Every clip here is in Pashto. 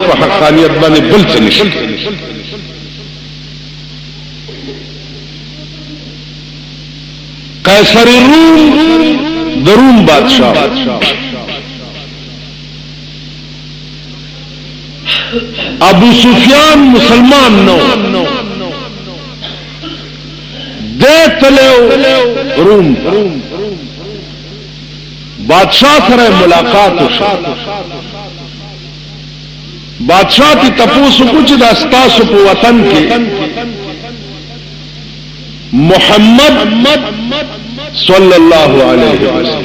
په حقانیت باندې بل څه نشته. قیصر روم د روم بادشاہ ابو سفیان مسلمان نو دیتلو روم بادشاہ سره ملاقات وشو. بادشاہ تی تپوسو کچھ دا ستاسو پو وطن کے محمد صلی اللہ علیہ وسلم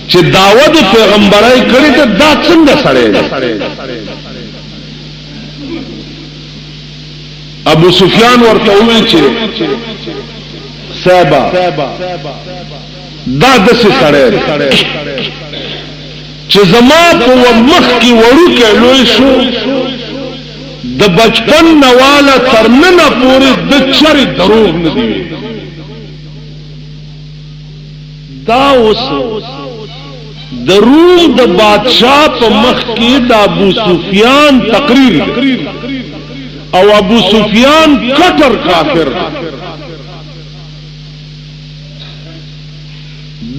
چه دعوت پیغمبرائی کری تا دا څنګه سره دی. ابو سفیان ورته وی چې صاحب دا دسه سره دی چې زما په مخ کې وړو کې لوی شو د بچپن نواله ترننه پورې د چر دروغ نه دی. دا اوس د روم د بادشاہ په مخ کې د ابو سفیان تقریر او ابو سفیان کټر کافر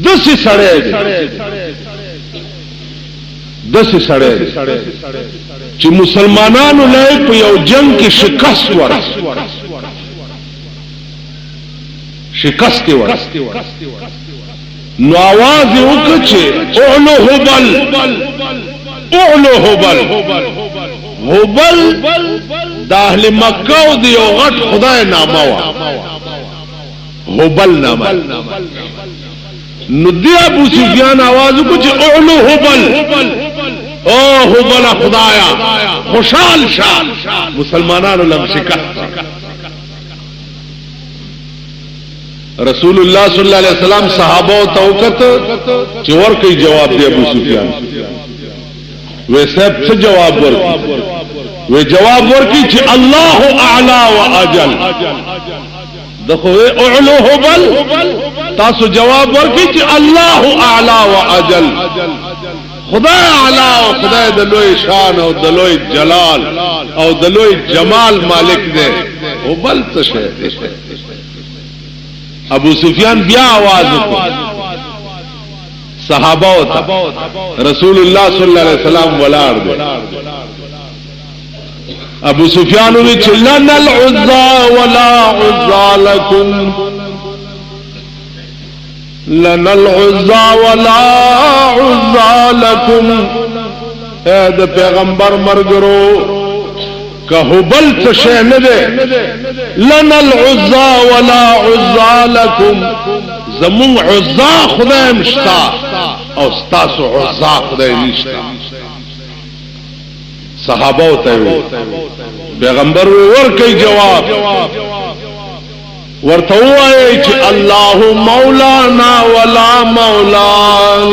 دسه سړی چې مسلمانانو له په یو جنگ کې شکست ور نو आवाज وکړ چې اعلو هبل د اهل مکه او د یو غټ خدای نامه وا هبل نامه. نو دی ابو سفیان आवाज وکړ چې اعلو هبل او هبل خدایا خوشحال شال مسلمانانو لم شکست. رسول الله صلی الله علیه وسلم صحابه او توکت چې ورکي جواب دی ابو سفیان وې سب څه جواب ورکي وې جواب ورکي چې الله اعلى واجل دغه اعلو هبل تاسو جواب ورکي چې الله اعلى واجل خدای اعلی او خدای د لوی شان او د لوی جلال او د لوی جمال مالک دی او بل څه شي. ابو سفیان بیا आवाज وکړ صحابه او رسول الله صلی الله علیه وسلم ولار دی. ابو سفیان وی چې لن العزى ولا عزى لكم لن العزى ولا عزى لكم. اے د پیغمبر مرګرو که هبل څه شي نه ده. لن العزى ولا عزى لكم زمون عزا خدای مشتا او ستاسو عزا خدای نشتا. صحابه ته پیغمبر ورکي جواب ورته وایي چې الله مولانا ولا مولا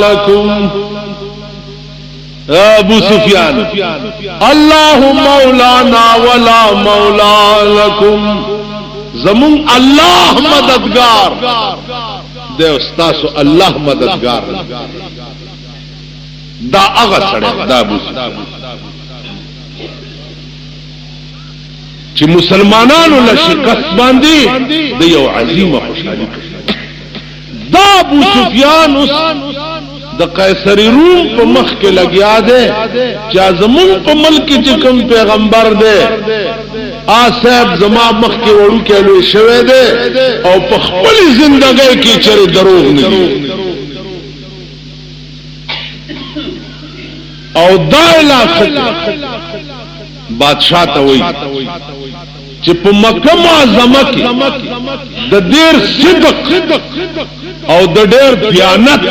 لكم. ابو سفیان الله مولانا ولا مولا لكم زمون الله مددگار دے استاسو الله مددگار دا هغه سره دا ابو سفیان چې مسلمانانو له شکست باندې د یو عظیمه خوشحالي دا ابو سفیان اوس د قیصر روم په مخ کې لګیا دی چې زمون په ملک کې کوم پیغمبر دی صاحب زما مخ کې وړو کې لوی شوی دی او په خپل ژوندۍ کې چره دروغ نه دی او دایلا بادشاہ ته وایي چې په مکه معظمه کې د ډېر صدق او د ډېر دیانت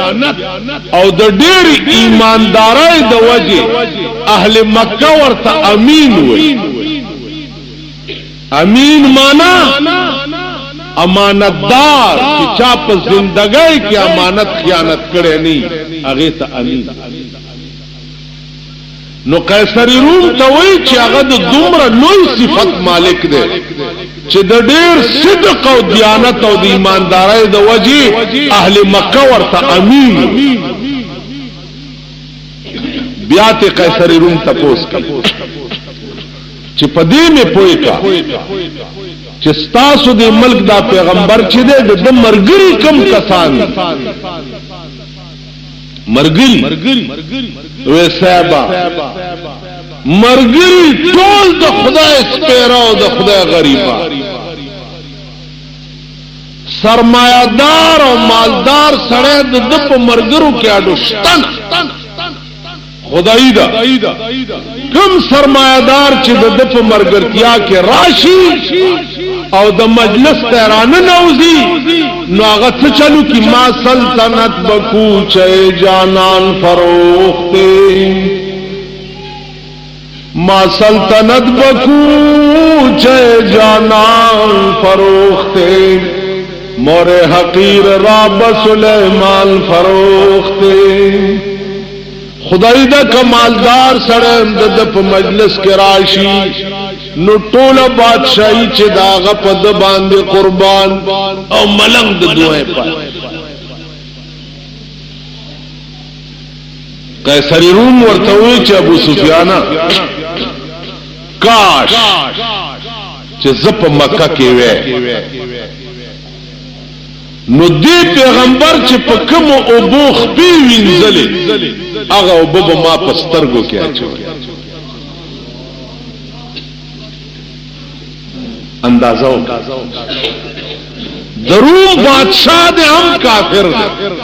او د ډېر ایماندارۍ د وجه اهل مکه ورته امین وایي. امین معنا امانتدار چې چا په زندګۍ کې امانت خیانت کړي نه هغه ته امین. نو قیصر روم ته وایي چې هغه د دومره لوی صفت مالک دی چې د ډېر صدق او دیانت او د ایماندارۍ د وجه اهل مکه ورته امین. بیا ته قیصر روم تپوس کړي چې پدې مې پوي کا چې ستاسو د ملک دا پیغمبر چې د مرګري کم کسان مرګري وې صاحب مرګري ټول د خدای سپیرو د خدای غریبا سرمایدار او مالدار سره د په مرګرو کې اډو شتن خدای دا کم سرمایدار چې د په مرګرتیا کې راشي او د مجلس تهران نوزي نو هغه څه چلو کی ما سلطنت بکو چه جانان فروخته ما سلطنت بکو چه جانان فروخته مور حقیر راب سلیمان فروخته خدای دا کمالدار سره د په مجلس کې راشي نو ټوله بادشاہي چې داغه په د باندې قربان او ملنګ د دوه په قیصر روم ورته وی چې ابو سفیان کاش چې زپ مکه کې وې نو دې پیغمبر چې په کوم او بوخ پی وینځلې هغه او بابا ما پسترګو کې اچو اندازہ دروم بادشاہ دے ہم کافر دے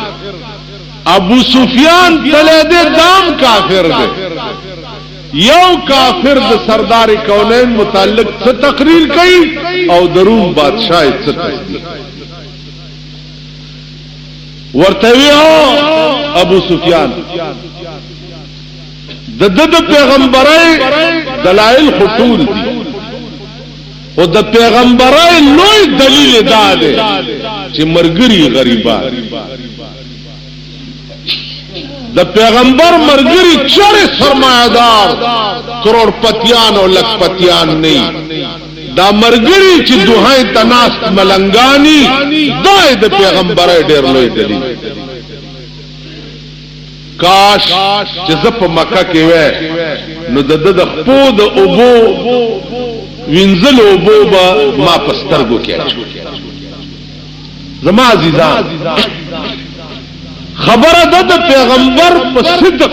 ابو سفیان تلے دے دام کافر دے یو کافر دے سردار کونین متعلق سے تقریر کئی او دروم بادشاہ سے تصدیق ورتوی ہو ابو سفیان د پیغمبرای دلائل خطول دی او د پیغمبرای لوی دلیل دا دی چې مرګري غریبان د پیغمبر مرګري چره سرمایدار کروڑپتیان او لکپتیان نه دا مرګري چې دوهای تناست ملنګانی دا د پیغمبرای ډیر لوی دلیل کاش چې زپ مکه کې وې نو د خپو د اوبو وینځل اوبو با ما پسترګو کې زما عزیزان خبره ده د پیغمبر په صدق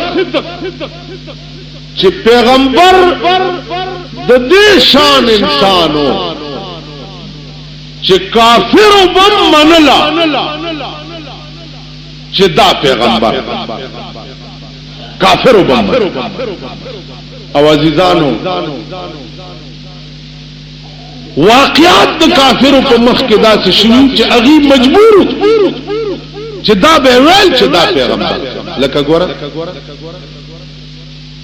چې پیغمبر د دې شان انسانو چې کافر وبم منلا چې دا پیغمبر کافر وبم او عزیزانو واقعات د کافرو په مخ کې داسې شوي چې هغه مجبور چې دا به ویل چې دا پیغمبر لکه ګوره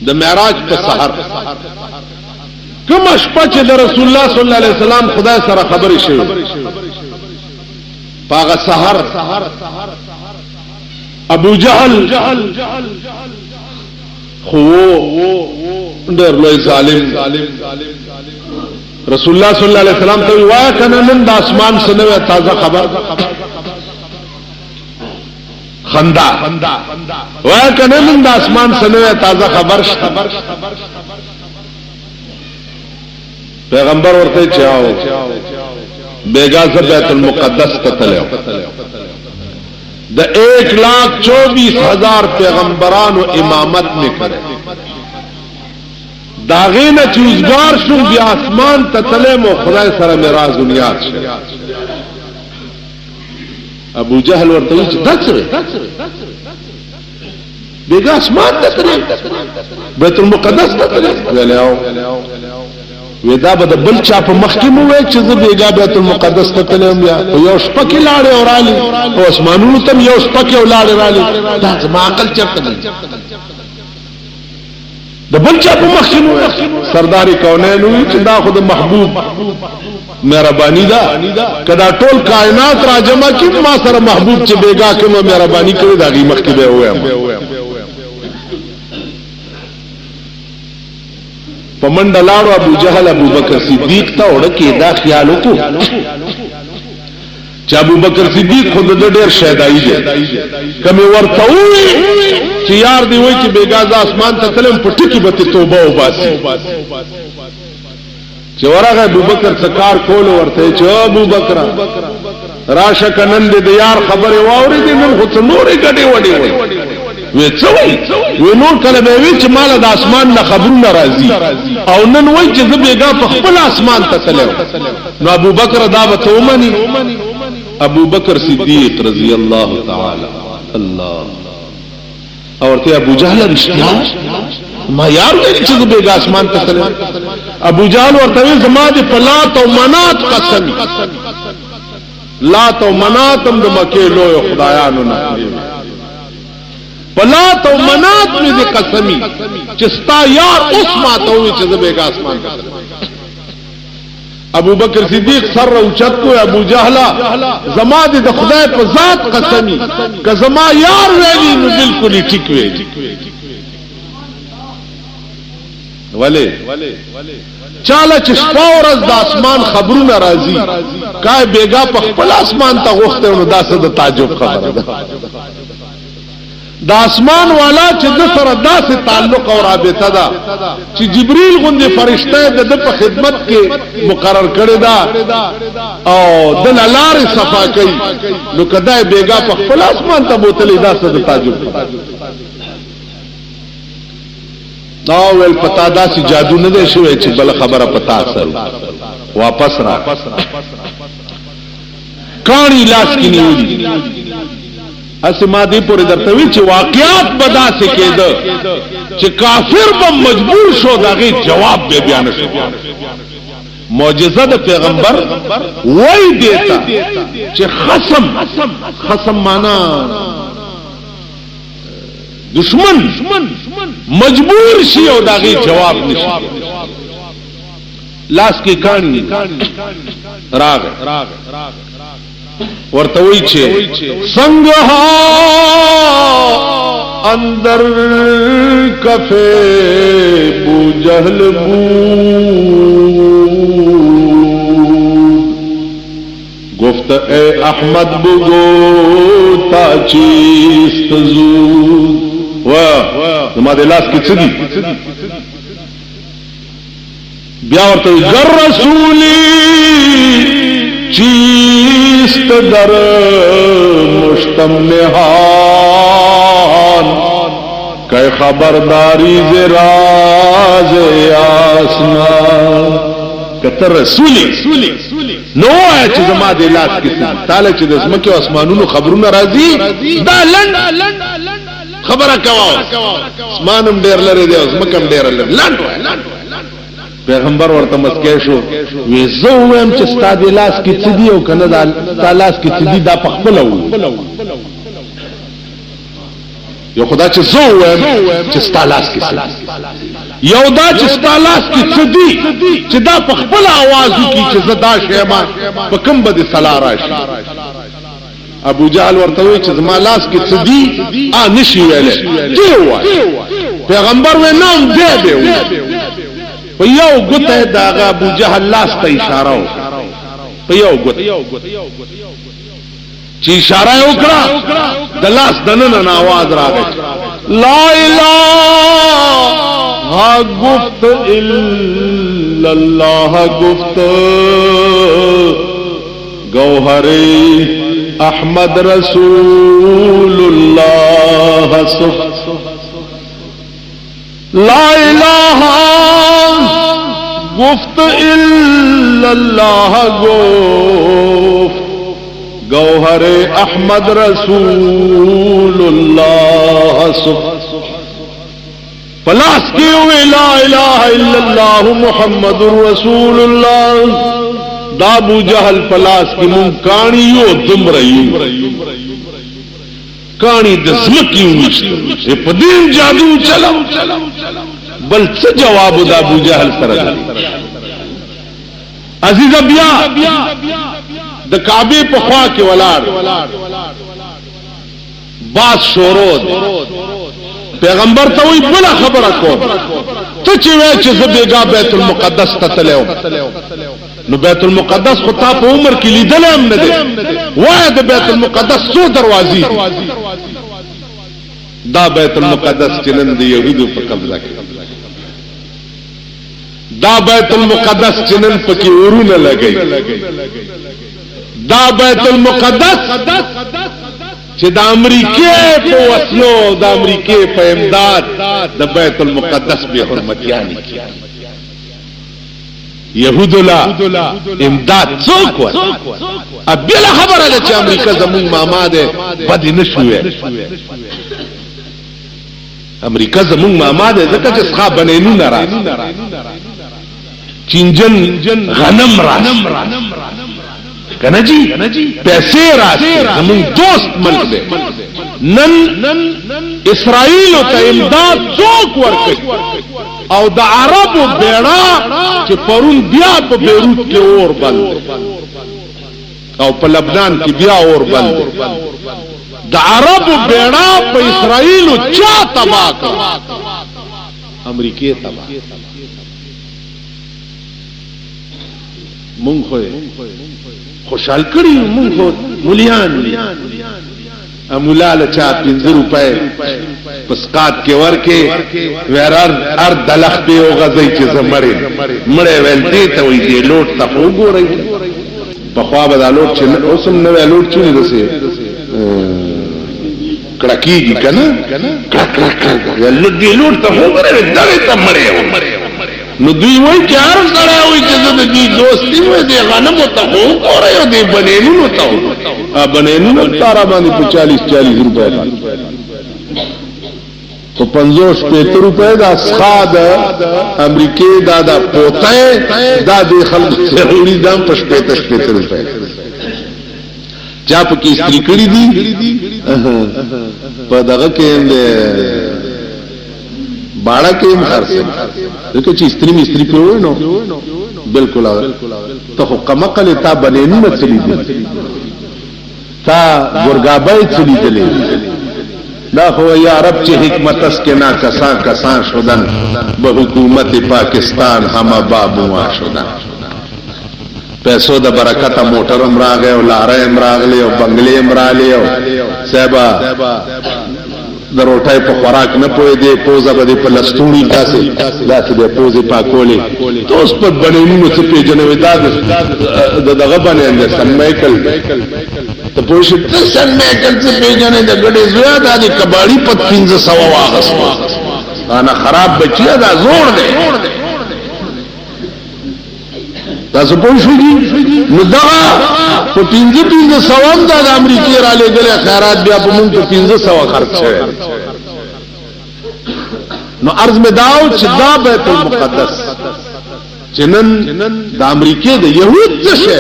د معراج په سحر کوم شپه چې د رسول الله صلی الله علیه وسلم خدای سره خبرې شوي پاغه سحر ابو جهل خو ډېر لوی ظالم رسول الله صلی الله علیه وسلم ته وایا کنه نن د اسمان سنوي تازه خبر خندا وایا کنه نن د اسمان سنوي تازه خبر پیغمبر ورته چاو بیگا ز بیت المقدس ته تلو د 1,24,000 پیغمبرانو امامت نے کرے داغین چوزگار شو بیا اسمان تتلم و خدای سره معراج دنیا شه ابو جهل ورته چې دڅره بیگا اسمان تتلم بیت المقدس تتلم ویلاو ودا به بل چا په مخکمو وای چې زه بیگا بیت المقدس تتلم یا یو شپکه لاړې اورالي او اسمانونو تم یو شپکه ولاړې رالي دا ما عقل چرته د بل چا په مخکینو سردار کونین چې دا خود محبوب مهرباني ده کدا ټول کائنات را جمع کی ما سره محبوب چې بیگا کوم مهرباني کوي دا غي مخکې به وایم پمنډ لاړو ابو جهل ابو بکر صدیق ته وړکه دا خیال وکړو چې ابو بکر صدیق خود د ډېر شهدائی دی کمه ورته وي چې یار دی وای چې بیګاز اسمان ته تلم پټکی به توبه وباسي چې ورغه ابوبکر څکار کول ورته چې ابوبکر راشه کنن دې یار خبره واوري دې نن خو څنورې غډي وډي وي څوي وی نور کله به وی چې مال د اسمان نه خبرونه راځي او نن وای چې زبېګا په خپل اسمان ته تلو نو ابوبکر دا به تومني ابوبکر صدیق رضی الله تعالی الله اورته ابو جهل رښتیا ما یار وی چې زبېګا اسمان ته تلو ابو جهل ورته زما دې پلات او منات قسم لات او منات هم د مکه لوی خدایانو نه پلات او منات می دې قسمی چې ستا یار اوس ما ته وی چې زبېګا اسمان ته ابو بکر صدیق سر اوچت کو ابو جهل زما دې د خدای په ذات قسمی که زما یار ویلی نو بالکل ټیک وی ولی چاله چې شپه ورځ د اسمان خبرونه راځي کای بیګا په خپل اسمان ته غوښته نو داسه د تعجب خبره ده د اسمان والا چې د سره داسې تعلق او رابطه ده چې جبريل غوندې فرشته د په خدمت کې مقرر کړی دا او د لارې صفا کوي نو کدای بیګا په خپل اسمان ته بوتلې داسه د تعجب دا ول پتا داسې جادو نه دی شوی چې بل خبره پتا اثر واپس را کانی لاس کې نیولې اسما دې پورې درته وی چې واقعات بدا سے کېده چې کافر به مجبور شو داغه جواب به بیان شو معجزه د پیغمبر وای دیتا چې خصم معنا دشمن مجبور شي او داغه جواب نشي لاس کې کانی راغ ورتوي چې څنګه اندر کفه بو جهل بو گفت اے احمد بگو تا چیست زود زما دې لاس کې څه دي بیا ورته گر رسولی چیست در مشتم نهان کہ خبرداری ز راز آسنا کتر رسولی نو آیا چې زما دې لاس کې څه تعالی چې د اسمکه او اسمانونو خبرونه راځي دا لند خبره کوا اسمانم ډیر لري دی اسمکم ډیر لري لند پیغمبر ورته مسکه شو وی زو ویم چې ستاد لاس کې څه دی او کنه دا لاس کې څه دی دا پخپل وو یو خدا چې زو ویم چې ستاد لاس کې څه یو دا چې ستاد لاس کې څه دی چې دا پخپل आवाज کی چې زدا شیما په کوم بده سلا راشي ابو جهل ورته وی چې زما لاس کې څه دی نشي ویلې دی وای پیغمبر و نام دی دی په یو ګوته دا ابو جهل لاس ته اشاره وکړه په یو ګوته چې اشاره وکړه د لاس دننه आवाज راغی لا اله گفت الا الله گفت گوهر احمد رسول الله لا اله گفت الا الله گفت گوہر احمد رسول اللہ پلاس کیوں لا الہ الا اللہ محمد رسول اللہ دا ابو جہل پلاس کی من کانیو دم رہی کانی دزمکیو نشتر پدین جادو چلا بل څه جواب دا ابو جہل سره عزیز بیا د کعبه په خوا کې ولاړ باز شورود پیغمبر ته وی بل خبره کو ته چې وای چې زبېګا بیت المقدس ته تلو نو بیت المقدس خو تا په عمر کې لیدل هم نه دي وای د بیت المقدس څو دروازې دا بیت المقدس چنن د یهودو په قبضه کې دا بیت المقدس چنن پکې ورونه لګي دا بیت المقدس چې د امریکای په وسلو د امریکای په امداد د بیت المقدس به حرمتيان یهودو لا امداد څوک و ابله خبره ده چې امریکا زمون ماما ده بد نشوي امریکا زمون ماما ده ځکه چې ښا بنینو نه را چینجن غنم را کنه جی پیسې راځي زمون دوست ملک ده نن اسرائیل ته امداد څوک ورکړي او د عربو بیڑا چې پرون بیا په بیروت کې اور بل او په لبنان کې بیا اور بل د عربو بیڑا په اسرائیل چا تباہ کړ امریکای تباہ مونږ خوشحال کړی مونږ مليان امولاله چا 15 روپے پسقات کې ورکه ورار ار دلخ دی او غزي چې زمړې مړې ولتي ته وي دی لوټ ته وګورئ په خوا به دا لوټ چې اوسم نو لوټ چونی دسه کړکیږي کنه ول دی لوټ ته وګورئ دغه ته مړې نو دوی وای چې هر سره وای چې د دې دوستي وای دی غنم ته وګورئ دی بنینو ته بنینو تارا باندې 40 روپے تو 50 روپے دا سخاد امریکای دا پوتای دا دی خلق ضروری دام پش 50 روپے چا په کې استری کړی دي په دغه کې باړه کې خرڅ دغه چې استری په وینو بالکل ته خو کمقل تا بنینو مچلی دي تا ګورګابای چلی دي دا خو یا رب چې حکمت اس کے نا کسان شدن به حکومت پاکستان ہم بابوا شدن پیسو د برکت موټر امراغه او لارې امراغلی او بنگلې امرالی او صاحب د روټای په خوراک نه پوي دی پوزه به په لستونی داسې د پوزه پاکولې توس په بنینو څه پیژنوي دا دغه باندې سن مایکل ته پوه شو سن مایکل څه پیژنې د ګډې زویا د کباړي په 1500 واغس انا خراب بچیا دا زوړ دی تاسو پوه شئ نو دا په 1500 د امریکای را لګل خیرات بیا په مونږ په 1500 خرچ شوی نو عرض می داو چې دا بیت المقدس چنن د امریکای د يهود څه شي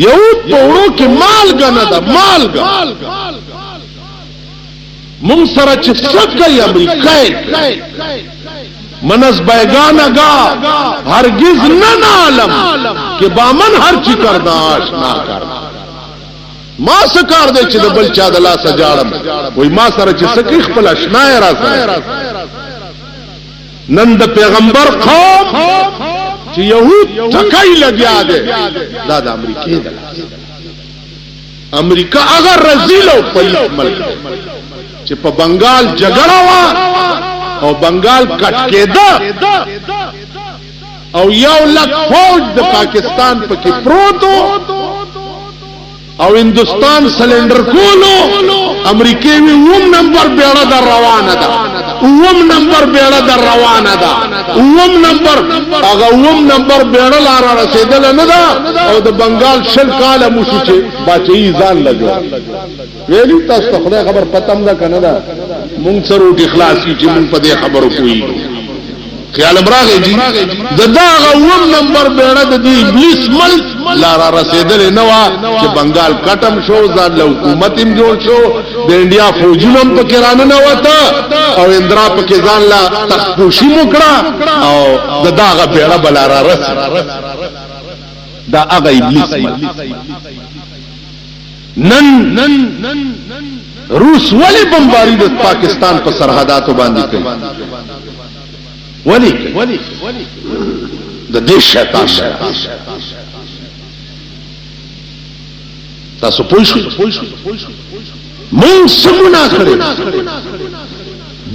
یهود په ورو کې مالګه نه ده مالګه مونږ سره چې څنګه امریکای منس بیگانگا ہرگز نہ عالم کہ بامن ہر چی کرنا آشنا کرنا ما سکار دے چی بل چا دلا سجاڑم وی ما سر چی سکی خپل اشنای را سر نند پیغمبر قوم چی یہود تکائی لگیا دے دادا امریکی دا امریکہ اگر رزیلو پلیس ملک چی پا بنگال جگڑا وا او بنگال کټ کېده او یو لک فوج د پاکستان پکې پروتو او هندستان سلندر کولو امریکای وی ووم نمبر بیړه در روانه ده ووم نمبر بیړه در روانه ده ووم نمبر هغه ووم نمبر بیړه لار رسیدل نه ده او د بنگال شل کاله موشو چې باچې ځان لګو ویلی تاسو خدای خبر پتم ده کنه ده مونږ سره اخلاصي چې مونږ په دې خبرو کوی خیال امراغه جی دغه ووم نمبر بیړه د دې ابلیس ملک لار رسیدل نه وا چې بنگال کټم شو ځان له حکومت هم جوړ شو د انډیا فوجونم په کرانه نه وته او اندرا په کې ځان لا تخپوشي وکړه او دغه بیړه بلار رس دا هغه ابلیس نن روس ولی بمباری د پاکستان په سرحداتو باندې کوي ولی د دې شیطان تاسو پوه شئ مونږ سمونه کړی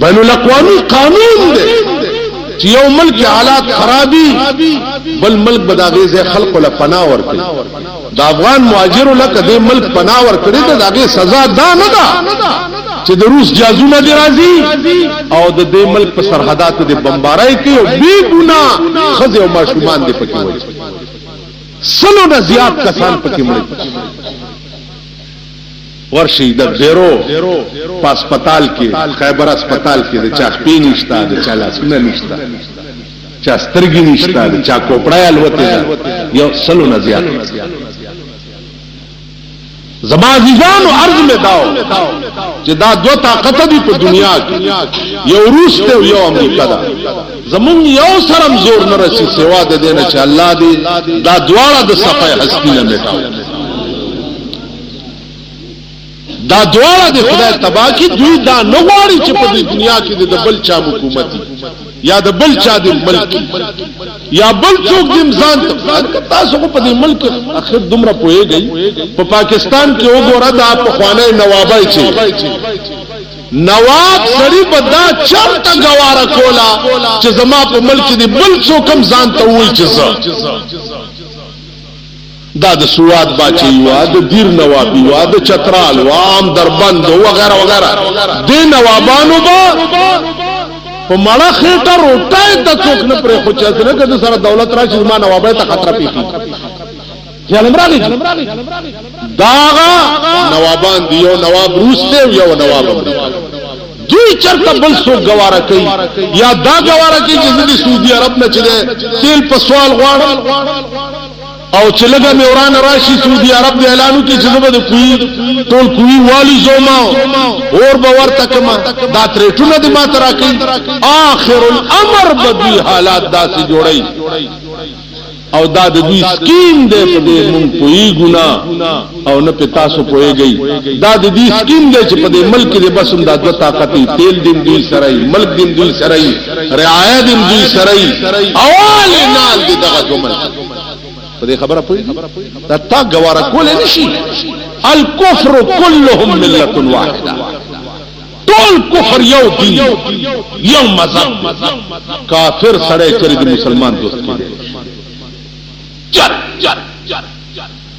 بین الاقوامی قانون دی چې یو ملک حالات خرابي بل ملک بداغه خلق له پناه ورکړي د افغان مهاجرو لکه د ملک پناه ورکړي ته داغه سزا دا نه ده چې د روس جازونه دی راځي او د دې ملک په سرحداتو د بمبارای کوي او بی ګناه خزه او ماشومان دي پکې وایي سلو نه زیات کسان پکې مړ ورشي د ډیرو په هسپتال کې خیبر هسپتال کې د چا خپې نشته د چا لاسونه نشته چا سترګې نشته د چا کوپړای الوته یو سلو نه زیات زما عزیزانو عرض میں داو چې دا دو طاقت دي په دنیا کې یو روس ته او یو امریکا ده زمون یو سرم زور نه رسی سوا د دینه چې الله دې دا دواړه د صفای هستی نه میټاو دا دواړه د خدای تبا کی دوی دا نه غواړي چې په دنیا کې د بل چا حکومت یا د بل چا د ملک یا بل څوک د امزان تاسو په دې ملک اخر دومره پويږي په پاکستان کې وګوره دا په خوانه نوابای چې نواب سړي بدا چرته گواره کولا چې زما په ملک دی بل څوک هم ځان ته وایي چې دا د سواد باچی وا د دیر نوابی وا د چترال وام دربند وغیرہ وغیرہ د نوابانو با په مړه خېټه روټای د څوک نه پرې خو چې څنګه د سره دولت راشي ما نوابای ته خطر پیږي خیال امراغي داغه نوابان دی یو نواب روس ته یو نواب امریکا دوی چرته بل څوک گواره کوي یا دا گواره کوي چې د سعودي عرب نه چي تیل په سوال غواړم او چې لګه میوران راشي سعودي عرب د اعلانو کې چې زبد کوي ټول کوي والی زوما اور باور تکما دا ترټونه د ما ترا کوي اخر الامر بدوی حالات داسې جوړي او دا د دوی سکیم دی په دې مونږ کوي ګنا او نه په تاسو کویږي دا د دې سکیم دی چې په دې ملک کې بس هم دا د طاقت تیل دین دوی سره ملک دین دوی سره رعایت دین دوی سره اول نال دي دغه جمل په دې خبره پوي دا تا گواره کول نشي الکفر كلهم ملت واحده ټول کفر یو دین یو مذهب کافر سره کړي د مسلمان دوست کړي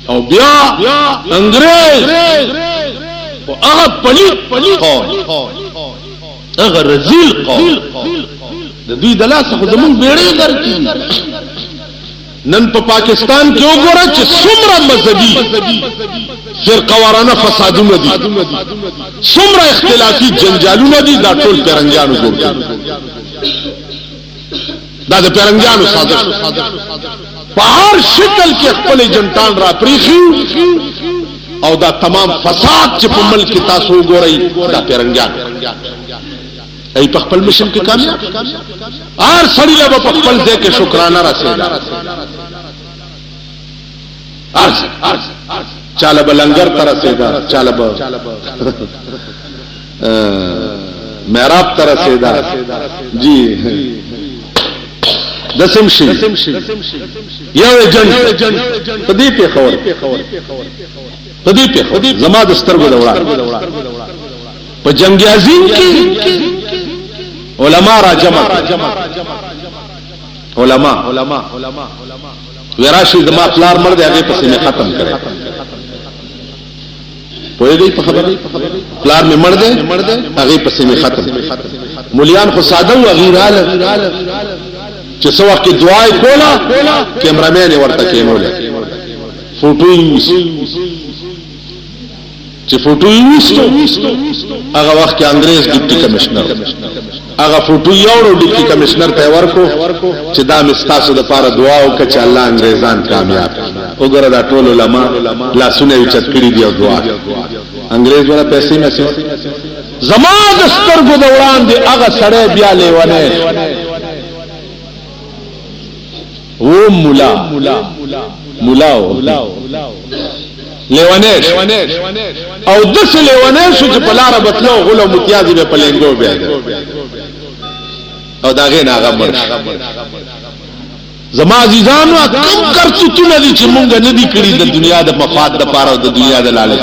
او بیا انګريز او هغه پلیت قوم هغه رذیل قوم د دوی د لاس خو زمون بیړې درکې نن په پاکستان کې وګوره چې څومره مذهبي فرقوارانه فسادونه دي څومره اختلافي جنجالونه دي دا ټول پیرنګیانو جوړ کړي دا د پیرنګیانو سازش په هر شکل کې خپل جنټان را پریخي او دا تمام فساد چې په ملک تاسو وګورئ دا پیرنګیان ای په خپل مشن کې کامیاب هر سړی له په خپل ځای کې شکرانه راسي چاله بلنګر تر رسیدا چاله به محراب تر رسیدا جی دسم شي یو جن پدې په خور پدې په زما د سترګو دوړه په جنگ عظیم کې علما را جمع علما وراشي زما پلار مړ دی هغه پسې ختم کړي پوهیږي په خبره پلار می مړ دی هغه پسې ختم مولیان خو ساده و غیراله چې څو وخت دعای کولا کیمرامین ورته کینول فوټو چې فوټو یوستو هغه وخت کې انګريز ډیپټي کمشنر هغه فوټو یوړو ډیپټي کمشنر ته ورکو چې دا مستاسو د پاره دعا وکړه چې الله انګريزان کامیاب وګوره دا ټول علما لاسونه یې چت کړی دی او دعا انګريز ولا پیسې نشي زما د سترګو د وړاندې هغه سړی بیا لیونه او مولا لیوانیش او دس لیوانیش چې په لار بتلو غلو متیازي به پلنګو بیا او داغه ناغه مر زما عزیزانو کم کرڅتونه دي چې مونږ نه دي کړی د دنیا د مفاد د پاره او د دنیا د لالچ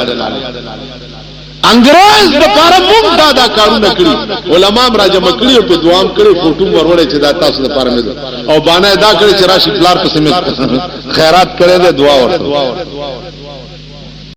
انګريز د پاره مونږ دا کارونه کړی علماء راجم کړی په دوام کړی فوټو ورولې چې دا تاسو لپاره مې او باندې دا کړی چې راشي بلار په سمې خیرات کړي دې دعا ورته